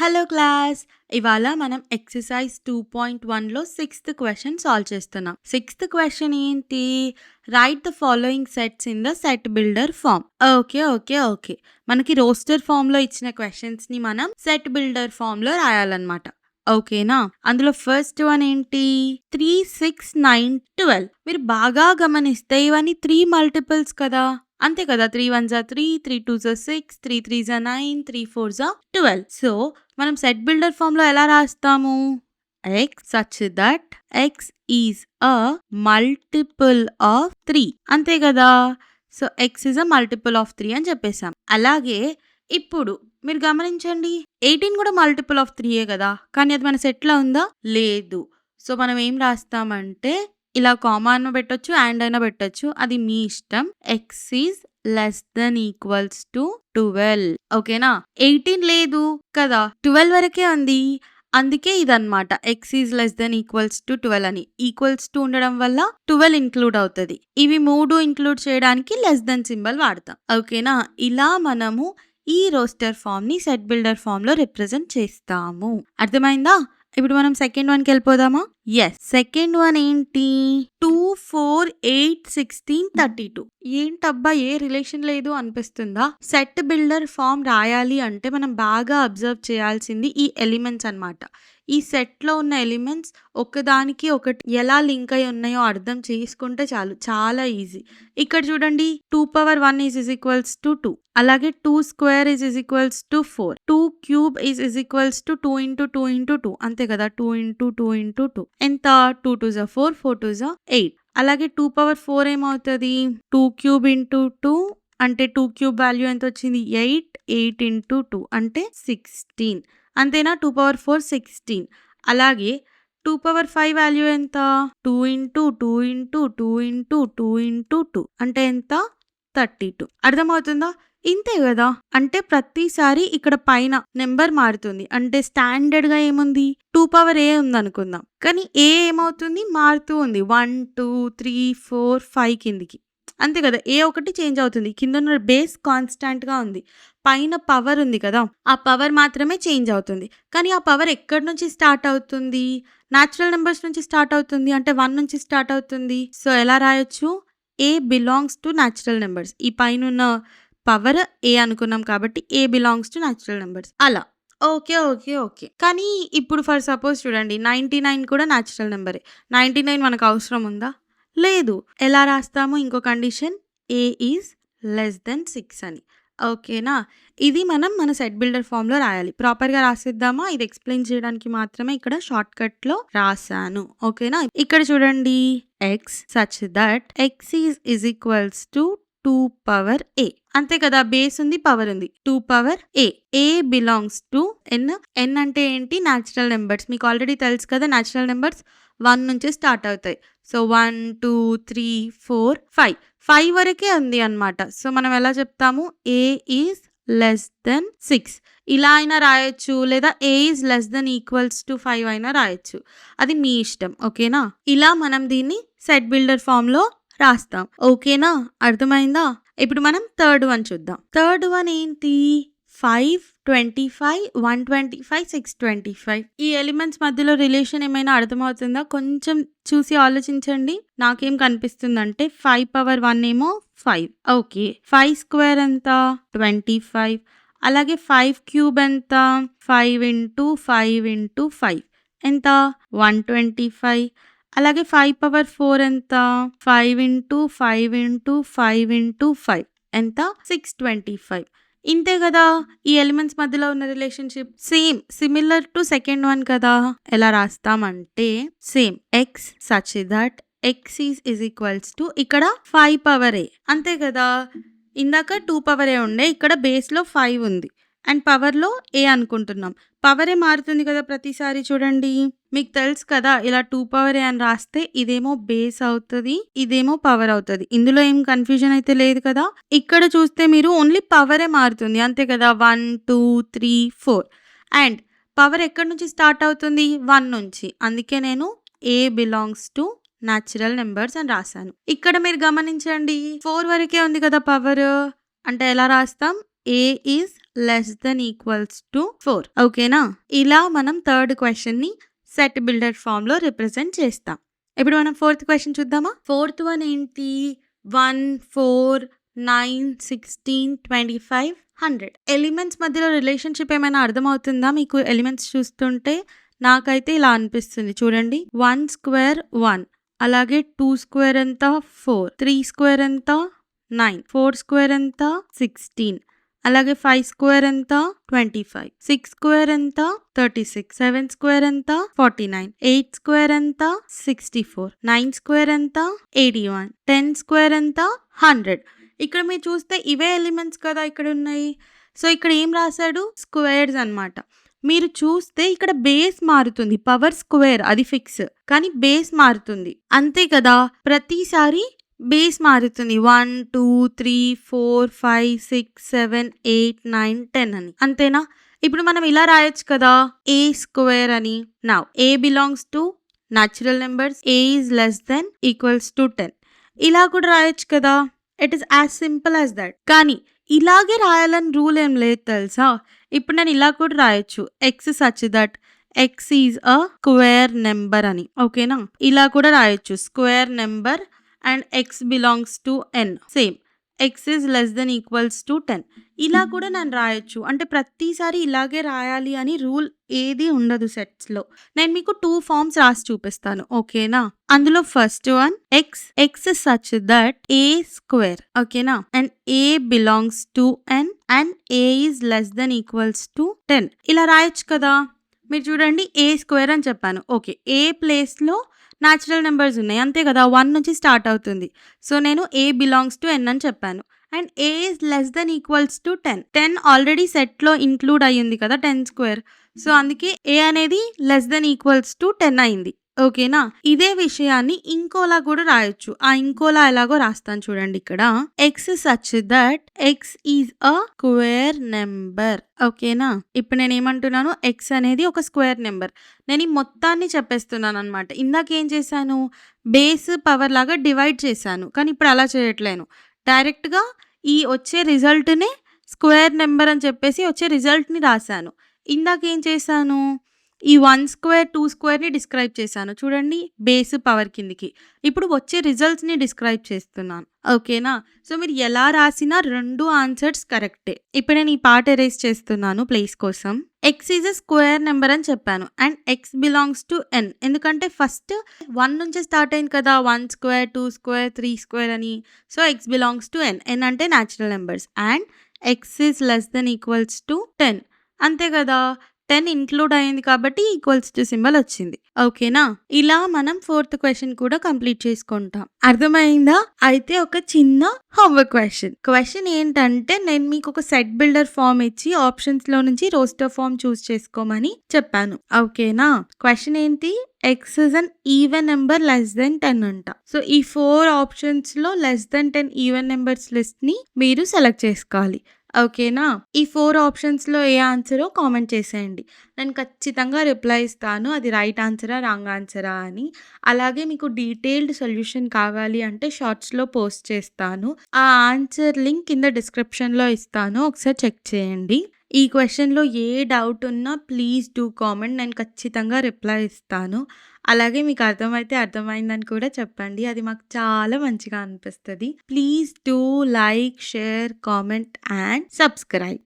Hello class! ఇవాళ మనం exercise 2.1లో సిక్స్త్ క్వెషన్ సాల్వ్ చేస్తున్నాం. సిక్స్త్ క్వెషన్ ఏంటి? Write the following sets in the set builder form. Okay. మనకి రోస్టర్ ఫామ్‌లో ఇచ్చిన క్వెషన్స్‌ని మనం సెట్ బిల్డర్ ఫామ్‌లో రాయాలన్నమాట. ఓకేనా? అందులో ఫస్ట్ వన్ ఏంటి? 3, 6, 9, 12. మీరు బాగా గమనిస్తే ఇవన్నీ 3 మల్టిపుల్స్ కదా! అంతే కదా! 3 1 3, 3 2 6, 3 3 9, 3 4 12. సో, మనం సెట్ బిల్డర్ ఫామ్‌లో ఎలా రాస్తాము? x such that x is a multiple of 3. అంతే కదా! So, x is a multiple of 3 అని చెప్పేసాం. అలాగే ఇప్పుడు మీరు గమనించండి 18 కూడా మల్టిపుల్ ఆఫ్ 3 కదా! కానీ అది మన సెట్‌లో ఉందా? లేదు. సో, మనం ఏం రాస్తామంటే ఇలా కామా అన్నా పెట్టొచ్చు, అండ్ అయినా పెట్టొచ్చు. అది మీ ఇష్టం. X is less than equals to 12. ఓకేనా? 18 లేదు కదా! 12 వరకే ఉంది. అందుకే ఇదన్నమాట. X is less than equals to 12 అని. ఈక్వల్స్ టు ఉండడం వల్ల 12 ఇంక్లూడ్ అవుతది. ఇవి 3 ఇంక్లూడ్ చేయడానికి లెస్ దెన్ సింబల్ వాడతాం. ఓకేనా? ఇలా మనము ఈ రోస్టర్ ఫామ్‌ని సెట్ బిల్డర్ ఫామ్‌లో రిప్రజెంట్ చేస్తాము. అర్థమైందా? ఇప్పుడు మనం సెకండ్ వన్‌కి వెళ్ళిపోదామా? యెస్. సెకండ్ వన్ ఏంటి? 2, 4, 8, 16, 32. ఏంటబ్బా ఏ రిలేషన్ లేదు అనిపిస్తుందా? సెట్ బిల్డర్ ఫామ్ రాయాలి అంటే మనం బాగా అబ్జర్వ్ చేయాల్సింది ఈ ఎలిమెంట్స్ అన్నమాట. ఈ సెట్‌లో ఉన్న ఎలిమెంట్స్ ఒకదానికి ఒకటి ఎలా లింక్ అయి ఉన్నాయో అర్థం చేసుకుంటే చాలు. చాలా ఈజీ. ఇక్కడ చూడండి 2 పవర్ 1 ఈజ్ ఈక్వల్స్ టు 2. అలాగే 2 square is equals to 4. 2 cube is equals to 2 into 2 into 2. అంతే కదా! 2 ఇంటూ 2 ఇంటూ 2. ఎంత? 2 2 4, 4 2 8. అలాగే 2 పవర్ 4 ఏమవుతది? 2 క్యూబ్ ఇంటూ 2 అంటే 2 క్యూబ్ వాల్యూ ఎంత వచ్చింది? 8. 8 ఇంటూ 2 అంటే 16. అంతేనా? 2 పవర్ 4 16. అలాగే 2 పవర్ 5 వాల్యూ ఎంత? 2 ఇంటూ 2 ఇంటూ 2 ఇంటూ 2 ఇంటూ 2 అంటే ఎంత? 32. అర్థమవుతుందా? ఇంతే గదా! అంటే ప్రతిసారి ఇక్కడ పైన నంబర్ మారుతుంది. అంటే స్టాండర్డ్‌గా ఏముంది? 2 పవర్ ఏ ఉందనుకుందాం. కానీ ఏ ఏమవుతుంది? మారుతూ ఉంది. 1, 2, 3, 4, 5 కిందికి. అంతే కదా! ఏ ఒకటి చేంజ్ అవుతుంది. కిందున్న బేస్ కాన్స్టాంట్‌గా ఉంది. పైన పవర్ ఉంది కదా! ఆ పవర్ మాత్రమే చేంజ్ అవుతుంది. కానీ ఆ పవర్ ఎక్కడి నుంచి స్టార్ట్ అవుతుంది? నేచురల్ నంబర్స్ నుంచి స్టార్ట్ అవుతుంది. అంటే 1 నుంచి స్టార్ట్ అవుతుంది. సో, ఎలా రాయొచ్చు? ఏ బిలాంగ్స్ టు నేచురల్ నంబర్స్. ఈ పైనున్న పవర్ ఏ అనుకున్నాం కాబట్టి ఏ బిలాంగ్స్ టు నేచురల్ నంబర్స్. అలా. ఓకే. కానీ ఇప్పుడు ఫర్ సపోజ్ చూడండి 99 కూడా నేచురల్ నంబరే. 99 మనకు అవసరం ఉందా? లేదు. ఎలా రాస్తాము? ఇంకో condition A is less than 6 అని. ఓకేనా? ఇది మనం మన సెట్ బిల్డర్ ఫామ్‌లో రాయాలి. ప్రాపర్‌గా రాసేద్దామా? ఇది ఎక్స్‌ప్లెయిన్ చేయడానికి మాత్రమే ఇక్కడ షార్ట్‌కట్‌లో రాసాను. ఓకేనా? ఇక్కడ చూడండి x such that x is equals to 2 power A. అంతే కదా! బేస్ ఉంది, పవర్ ఉంది. 2 power A. A belongs to N. N అంటే ఏంటి? Natural numbers. మీకు ఆల్రెడీ తెలుసు కదా! నేచురల్ నంబర్స్ 1 నుంచే స్టార్ట్ అవుతాయి. సో, 1, 2, 3, 4, 5. 5 వరకే ఉంది అన్నమాట. సో, మనం ఎలా చెప్తాము? A is less than 6. ఇలా అయినా రాయొచ్చు. లేదా A is less than equals to 5 అయినా రాయొచ్చు. అది మీ ఇష్టం. ఓకేనా? ఇలా మనం దీన్ని సెట్ బిల్డర్ ఫామ్‌లో రాస్తాం. ఓకేనా? అర్థమైందా? ఇప్పుడు మనం థర్డ్ వన్ చూద్దాం. థర్డ్ వన్ ఏంటి? 5, 25, 125, 625. ఈ ఎలిమెంట్స్ మధ్యలో రిలేషన్ ఏమైనా అర్థమవుతుందా? కొంచెం చూసి ఆలోచించండి. నాకేం కనిపిస్తుందంటే 5 పవర్ 1 ఏమో 5. ఓకే. 5 స్క్వేర్ ఎంత? 25. అలాగే 5 క్యూబ్ ఎంత? 5 ఇంటూ 5 ఇంటూ 5 ఎంత? 125. అలాగే 5 పవర్ 4 ఎంత? 5 ఇంటూ 5 ఇంటూ 5 ఇంటూ 5 ఎంత? 625. ఇంతే కదా! ఈ ఎలిమెంట్స్ మధ్యలో ఉన్న relationship. Similar to second one కదా! ఎలా రాస్తామంటే same x such that x is equals to ఇక్కడ 5 పవర్ ఏ. అంతే కదా! ఇందాక 2 పవర్ ఏ ఉండే. ఇక్కడ బేస్‌లో 5 ఉంది. అండ్ పవర్‌లో ఏ అనుకుంటున్నాం. పవరే మారుతుంది కదా ప్రతిసారి చూడండి. మీకు తెలుసు కదా! ఇలా 2 పవర్ ఏ అని రాస్తే ఇదేమో బేస్ అవుతది. ఇదేమో పవర్ అవుతది. ఇందులో ఏం కన్‌ఫ్యూజన్ అయితే లేదు కదా! ఇక్కడ చూస్తే మీరు ఓన్లీ పవరే మారుతుంది. అంతే కదా! 1, 2, 3, 4 అండ్ పవర్ ఎక్కడి నుంచి స్టార్ట్ అవుతుంది? 1 నుంచి. అందుకే నేను ఏ బిలాంగ్స్ టు నేచురల్ నంబర్స్ అని రాసాను. ఇక్కడ మీరు గమనించండి 4 వరకే ఉంది కదా పవర్. అంటే ఎలా రాస్తాం? ఏ ఈజ్ 4 ఓకేనా? ఇలా మనం థర్డ్ క్వెషన్‌ని సెట్ బిల్డర్ ఫార్మ్‌లో రిప్రజెంట్ చేస్తాం. ఇప్పుడు మనం ఫోర్త్ క్వెషన్ చూద్దామా? ఫోర్త్ వన్ ఏంటి? 1, 4, 9, 16, 25, 100 ఎలిమెంట్స్ మధ్యలో రిలేషన్‌షిప్ ఏమైనా అర్థమవుతుందా మీకు ఎలిమెంట్స్ చూస్తుంటే? నాకైతే ఇలా అనిపిస్తుంది చూడండి. 1 స్క్వేర్ 1, అలాగే 2 స్క్వేర్ ఎంత? 4, 3 స్క్వేర్ ఎంత? 9, 4 స్క్వేర్ ఎంత? 16, అలాగే 5 స్క్వేర్ ఎంత? 25, 6 స్క్వేర్ ఎంత? 36, 7 స్క్వేర్ ఎంత? 49, 8 స్క్వేర్ ఎంత? 64, 9 స్క్వేర్ ఎంత? 81, 10 స్క్వేర్ ఎంత? 100. ఇక్కడ మీరు చూస్తే ఇవే ఎలిమెంట్స్ కదా ఇక్కడ ఉన్నాయి. సో ఇక్కడ ఏం రాశాడు? స్క్వేర్స్ అన్నమాట. మీరు చూస్తే ఇక్కడ బేస్ మారుతుంది. పవర్ స్క్వేర్ అది ఫిక్స్. కానీ బేస్ మారుతుంది. అంతే కదా! ప్రతిసారి బేస్ మారుతుంది. 1, 2, 3, 4, 5, 6, 7, 8, 9, 10 అని. అంతేనా? ఇప్పుడు మనం ఇలా రాయొచ్చు కదా! a స్క్వేర్ అని. Now a belongs to natural numbers. a is less than equals to 10. ఇలా కూడా రాయొచ్చు కదా! It is as simple as that. కానీ ఇలాగే రాయాలని రూల్ ఏం లేదు తెలుసా? ఇప్పుడు నేను ఇలా కూడా రాయొచ్చు. X such that x is a square number అని. ఓకేనా? ఇలా కూడా రాయొచ్చు. Square number and x belongs to N. Same x is less than equals to 10. ఇలా కూడా నేను రాయొచ్చు. అంటే ప్రతిసారి ఇలాగే రాయాలి అని రూల్ ఏది ఉండదు సెట్స్‌లో. నేను మీకు 2 ఫార్మ్స్ రాసి చూపిస్తాను. ఓకేనా? అందులో first one x such that A square. ఓకేనా? And A belongs to N and A is less than equals to 10. ఇలా రాయొచ్చు కదా! మీరు చూడండి ఏ స్క్వేర్ అని చెప్పాను. ఓకే. ఏ ప్లేస్‌లో న్యాచురల్ నెంబర్స్ ఉన్నాయి. అంతే కదా! 1 నుంచి స్టార్ట్ అవుతుంది. సో నేను ఏ బిలాంగ్స్ టు ఎన్ అని చెప్పాను. And A is less than equals to 10. 10 already సెట్‌లో ఇంక్లూడ్ అయ్యింది కదా! 10 స్క్వేర్. సో అందుకే ఏ అనేది లెస్ దెన్ ఈక్వల్స్ టు 10 అయింది. ఓకేనా? ఇదే విషయాన్ని ఇంకోలా కూడా రాయొచ్చు. ఆ ఇంకోలా ఎలాగో రాస్తాను చూడండి ఇక్కడ. X such that x is a square number. ఓకేనా? ఇప్పుడు నేను ఏమంటున్నాను? ఎక్స్ అనేది ఒక స్క్వేర్ నెంబర్. నేను ఈ మొత్తాన్ని చెప్పేస్తున్నాను అనమాట. ఇందాక ఏం చేశాను? బేస్ పవర్ లాగా డివైడ్ చేశాను. కానీ ఇప్పుడు అలా చేయట్లేను. డైరెక్ట్‌గా ఈ వచ్చే రిజల్ట్‌నే స్క్వేర్ నెంబర్ అని చెప్పేసి వచ్చే రిజల్ట్‌ని రాశాను. ఇందాక ఏం చేశాను? ఈ 1 స్క్వేర్, 2 స్క్వేర్‌ని డిస్క్రైబ్ చేశాను. చూడండి బేస్ పవర్ కిందికి. ఇప్పుడు వచ్చే రిజల్ట్స్‌ని డిస్క్రైబ్ చేస్తున్నాను. ఓకేనా? సో మీరు ఎలా రాసినా 2 ఆన్సర్స్ కరెక్టే. ఇప్పుడు నేను ఈ పార్ట్ ఎరేజ్ చేస్తున్నాను ప్లేస్ కోసం. X is a square number అని చెప్పాను. అండ్ ఎక్స్ బిలాంగ్స్ టు ఎన్. ఎందుకంటే ఫస్ట్ 1 నుంచే స్టార్ట్ అయింది కదా! 1 స్క్వేర్, 2 స్క్వేర్, 3 స్క్వేర్ అని. So X belongs to N. N అంటే natural numbers. And X is less than equals to 10. అంతే కదా! 10 ఇంక్లూడ్ అయింది కాబట్టి ఈక్వల్స్ టు సింబల్ వచ్చింది. ఓకేనా? ఇలా మనం ఫోర్త్ క్వెషన్ కూడా కంప్లీట్ చేసుకుంటాం. అర్థమైందా? అయితే ఒక చిన్న హోంవర్క్ క్వెషన్ ఏంటంటే నేను మీకు ఒక సెట్ బిల్డర్ ఫామ్ ఇచ్చి ఆప్షన్స్‌లో నుంచి రోస్టర్ ఫామ్ చూస్ చేసుకోమని చెప్పాను. ఓకేనా? క్వెషన్ ఏంటి? X is an even number less than 10 అంట. సో ఈ 4 ఆప్షన్స్‌లో లెస్ దెన్ 10 ఈవెన్ నెంబర్స్ లిస్ట్‌ని మీరు సెలెక్ట్ చేసుకోవాలి. ఓకేనా? ఈ 4 ఆప్షన్స్‌లో ఏ ఆన్సరో కామెంట్ చేసేయండి. నేను ఖచ్చితంగా రిప్లై ఇస్తాను. అది రైట్ ఆన్సరా? రాంగ్ ఆన్సరా అని. అలాగే మీకు డీటెయిల్డ్ సొల్యూషన్ కావాలి అంటే షార్ట్స్‌లో పోస్ట్ చేస్తాను. ఆ ఆన్సర్ లింక్ కింద డిస్క్రిప్షన్‌లో ఇస్తాను. ఒకసారి చెక్ చేయండి. ఈ క్వెషన్‌లో ఏ డౌట్ ఉన్నా ప్లీజ్ డూ కామెంట్. నేను ఖచ్చితంగా రిప్లై ఇస్తాను. అలాగే మీకు అర్థమైతే అర్థమైందని కూడా చెప్పండి. అది మాకు చాలా మంచిగా అనిపిస్తది. Please do like, share, comment and subscribe.